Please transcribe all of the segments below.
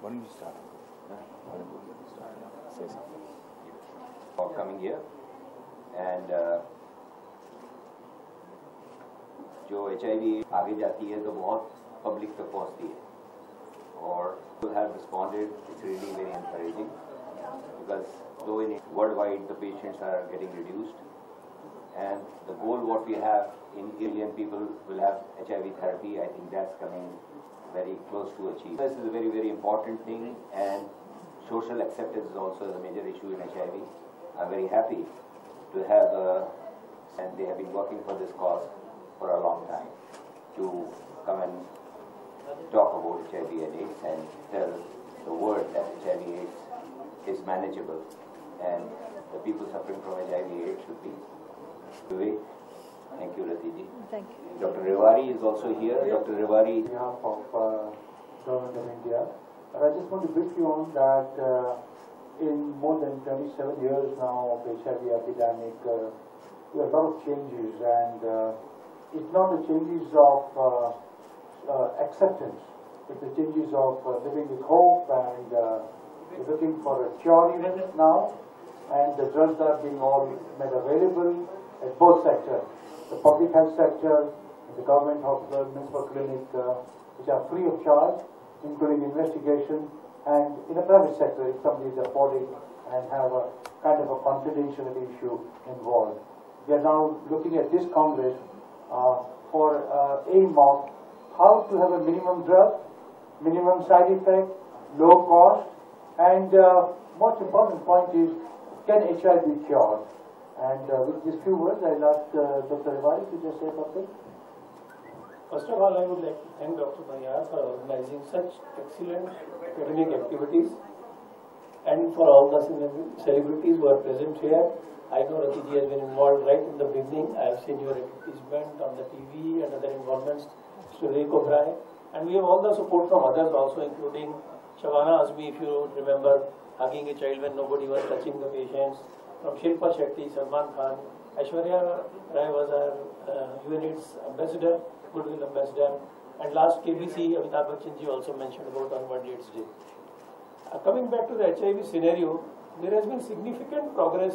Why don't you start? Why don't you start? Say something. For coming here and जो HIV आगे जाती है तो बहुत पब्लिक तक पहुंचती है और people have responded. It's really very encouraging because though in worldwide the patients are getting reduced and the goal what we have in million people will have HIV therapy. I think that's coming very close to achieve. This is a very important thing, and social acceptance is also a major issue in HIV. I'm very happy to have and they have been working for this cause for a long time to come and talk about HIV and AIDS and tell the world that HIV AIDS is manageable and the people suffering from HIV AIDS should be away. Thank you, Ratiji. Thank you. Dr. Rewari is also here. Dr. Rewari. On behalf of Government of India, and I just want to brief you on that in more than 27 years now of HIV epidemic, there are a lot of changes, and it's not the changes of acceptance, it's the changes of living with hope, and we're looking for a cure even now, and the drugs are being all made available at both sectors, the public health sector, the government hospital, municipal clinic, which are free of charge, including investigation, and in the private sector, if somebody is affording and have a kind of a confidentiality issue involved. We are now looking at this Congress for aim of how to have a minimum drug, minimum side effect, low cost, and most important point is, can HIV be cured? And with these few words, I'll ask Dr. Rewari to just say something. First of all, I would like to thank Dr. Mayar for organizing such excellent academic activities and for all the celebrities who are present here. I know Ratiji has been involved right in the beginning. I have seen your advertisement on the TV and other involvements, Sureek Obrai. And we have all the support from others also, including Shabana Azmi, if you remember, hugging a child when nobody was touching the patients. From Shilpa Shetty, Salman Khan, Aishwarya Rai was our UNAIDS ambassador, Goodwill ambassador, and last KBC, Amitabh Bachchan ji also mentioned about on World AIDS Day. Coming back to the HIV scenario, there has been significant progress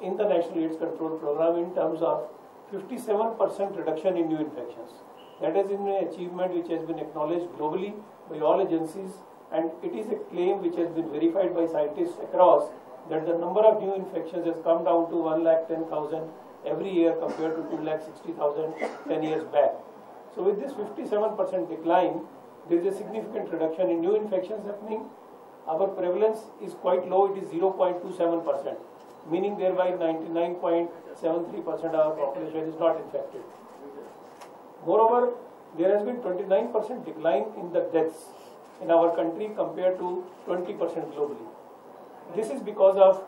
in the National AIDS Control Program in terms of 57% reduction in new infections. That has been an achievement which has been acknowledged globally by all agencies, and it is a claim which has been verified by scientists across that the number of new infections has come down to 1,10,000 every year compared to 2,60,000 10 years back. So with this 57% decline, there is a significant reduction in new infections happening. Our prevalence is quite low, it is 0.27%, meaning thereby 99.73% of our population is not infected. Moreover, there has been 29% decline in the deaths in our country compared to 20% globally. This is because of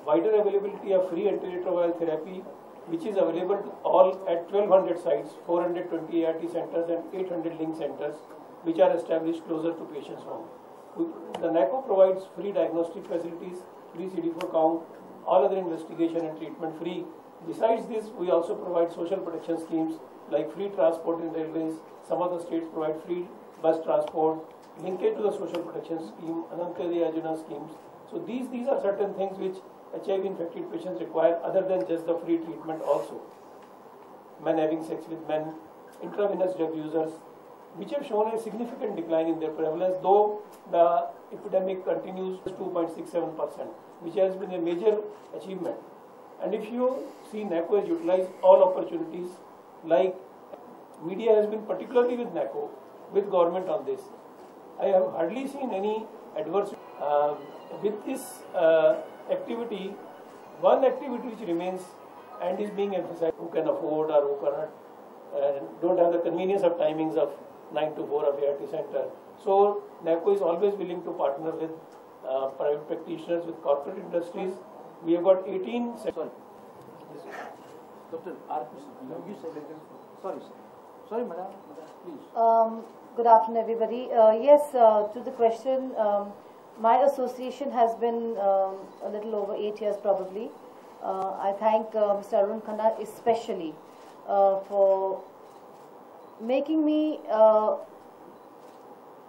wider availability of free antiretroviral therapy, which is available to all at 1,200 sites, 420 ART centers and 800 link centers, which are established closer to patients' home. The NACO provides free diagnostic facilities, free CD4 count, all other investigation and treatment free. Besides this, we also provide social protection schemes like free transport in railways. Some of the states provide free bus transport, linkage to the social protection scheme, Anantyodaya Yojana schemes. So these are certain things which HIV infected patients require other than just the free treatment also. Men having sex with men, intravenous drug users, which have shown a significant decline in their prevalence, though the epidemic continues 2.67%, which has been a major achievement. And if you see, NACO has utilized all opportunities, like media has been particularly with NACO, with government on this. I have hardly seen any adverse with this activity. One activity which remains and is being emphasized, who can afford or who cannot, don't have the convenience of timings of 9 to 4 of ART center. So NACO is always willing to partner with private practitioners, with corporate industries. We have got 18. Sorry. Dr. R. You said sorry, sir. Sorry, madam. Please. Good afternoon, everybody. Yes, to the question, my association has been a little over 8 years probably. I thank Mr. Arun Khanna especially for making me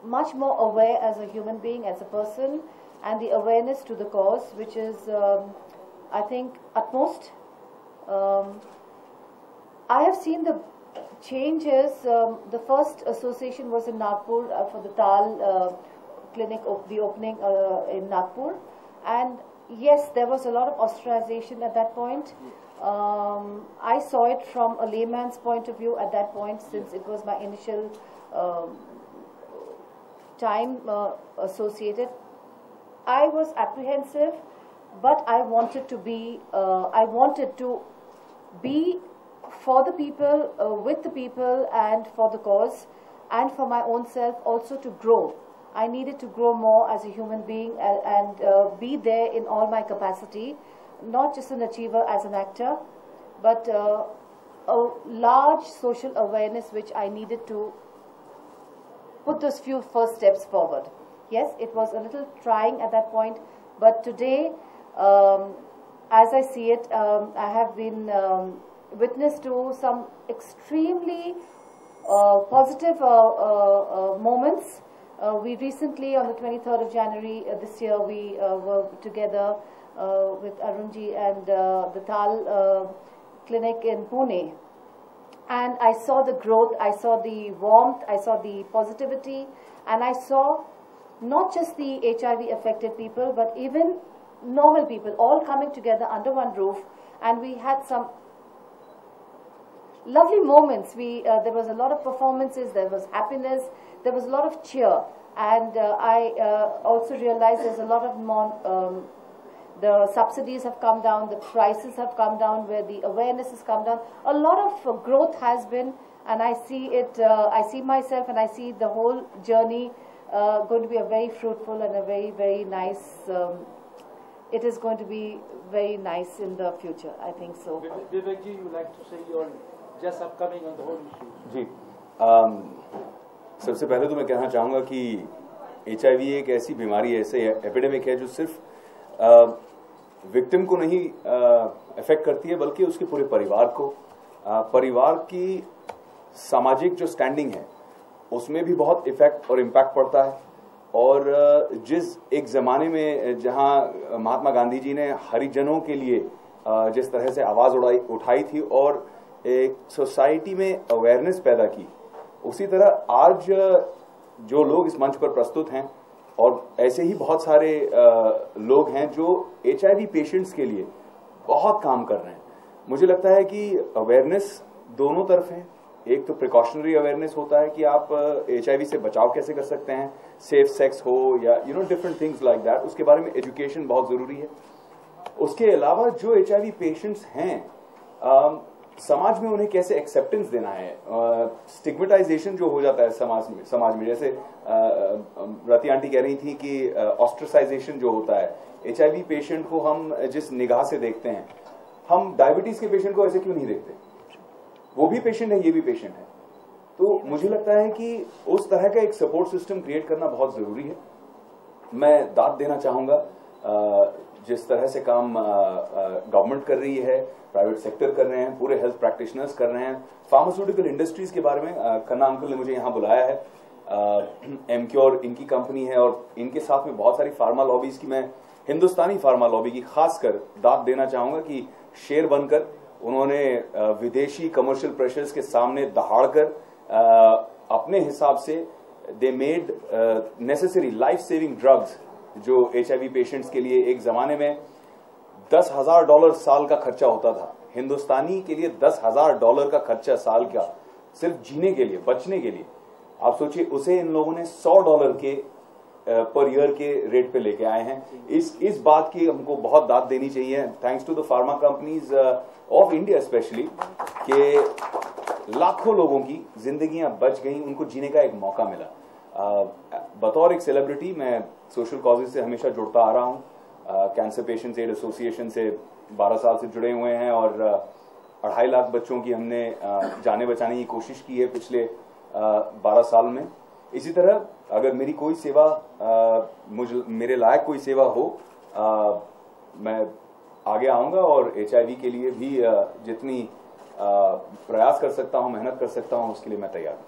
much more aware as a human being, as a person, and the awareness to the cause, which is, I think, utmost. I have seen the changes. The first association was in Nagpur for the TAL clinic, the opening in Nagpur, and yes, there was a lot of ostracization at that point. I saw it from a layman's point of view at that point, since it was my initial time associated. I was apprehensive, but I wanted to be for the people, with the people, and for the cause, and for my own self also to grow. I needed to grow more as a human being and be there in all my capacity, not just an achiever as an actor, but a large social awareness which I needed to put those few first steps forward. Yes, it was a little trying at that point, but today, as I see it, I have been witness to some extremely positive moments. We recently, on the 23rd of January this year, we were together with Arunji and the TAL clinic in Pune. And I saw the growth, I saw the warmth, I saw the positivity, and I saw not just the HIV affected people, but even normal people all coming together under one roof. And we had some lovely moments. There was a lot of performances, there was happiness, there was a lot of cheer, and I also realized there's a lot of more, the subsidies have come down, the prices have come down, where the awareness has come down. A lot of growth has been, and I see it, I see myself and I see the whole journey going to be a very fruitful and a very, very nice, it is going to be very nice in the future, I think so. Vivek ji, you would like to say your just upcoming on the whole issue? जी, सबसे पहले तो मैं कहना चाहूँगा कि HIV एक ऐसी बीमारी है, ऐसे एपिडेमिक है जो सिर्फ विक्टिम को नहीं अफेक्ट करती है, बल्कि उसके पूरे परिवार को, परिवार की सामाजिक जो स्टैंडिंग है उसमें भी बहुत इफेक्ट और इम्पैक्ट पड़ता है। और जिस एक ज़माने में जहां महात्मा गांधी जी ने हरिजनों के लिए जिस तरह से आवाज़ उठाई थी और एक सोसाइटी में अवेयरनेस पैदा की, उसी तरह आज जो लोग इस मंच पर प्रस्तुत हैं और ऐसे ही बहुत सारे लोग हैं जो HIV पेशेंट्स के लिए बहुत काम कर रहे हैं। मुझे लगता है कि अवेयरनेस दोनों तरफ है। एक तो प्रिकॉशनरी अवेयरनेस होता है कि आप HIV से बचाव कैसे कर सकते हैं, सेफ सेक्स हो या डिफरेंट थिंग्स लाइक दैट, उसके बारे में एजुकेशन बहुत जरूरी है। उसके अलावा जो HIV पेशेंट्स हैं, समाज में उन्हें कैसे एक्सेप्टेंस देना है, स्टिग्मेटाइजेशन जो हो जाता है समाज में जैसे रति आंटी कह रही थी कि ऑस्ट्रेसाइजेशन जो होता है, HIV पेशेंट को हम जिस निगाह से देखते हैं, हम डायबिटीज के पेशेंट को ऐसे क्यों नहीं देखते? वो भी पेशेंट है, ये भी पेशेंट है। तो मुझे लगता है कि उस तरह का एक सपोर्ट सिस्टम क्रिएट करना बहुत जरूरी है। मैं दाद देना चाहूंगा जिस तरह से काम गवर्नमेंट कर रही है, प्राइवेट सेक्टर कर रहे हैं, पूरे हेल्थ प्रैक्टिशनर्स कर रहे हैं, फार्मास्यूटिकल इंडस्ट्रीज के बारे में खन्ना अंकल ने मुझे यहाँ बुलाया है। एमक्योर इनकी कंपनी है और इनके साथ में बहुत सारी फार्मा लॉबीज की, मैं हिंदुस्तानी फार्मा लॉबी की खासकर दाद देना चाहूंगा कि शेर बनकर उन्होंने विदेशी कमर्शियल प्रेशर्स के सामने दहाड़कर अपने हिसाब से they made necessary life saving drugs जो HIV पेशेंट्स के लिए एक जमाने में $10,000 साल का खर्चा होता था, हिंदुस्तानी के लिए $10,000 का खर्चा साल का सिर्फ जीने के लिए, बचने के लिए। आप सोचिए, उसे इन लोगों ने $100 के पर ईयर के रेट पे लेके आए हैं। इस बात की हमको बहुत दाद देनी चाहिए, thanks to the pharma companies of India specially, कि लाखों लोगों की जिंदगियां बच गई, उनको जीने का एक मौका मिला। बतौर एक सेलिब्रिटी मैं सोशल कॉजेज से हमेशा जुड़ता आ रहा हूं, कैंसर पेशेंट्स एड एसोसिएशन से 12 साल से जुड़े हुए हैं और 2.5 लाख बच्चों की हमने जाने बचाने की कोशिश की है पिछले 12 साल में। इसी तरह अगर मेरी कोई सेवा मेरे लायक कोई सेवा हो, मैं आगे आऊंगा और HIV के लिए भी जितनी प्रयास कर सकता हूं, मेहनत कर सकता हूं, उसके लिए मैं तैयार हूं।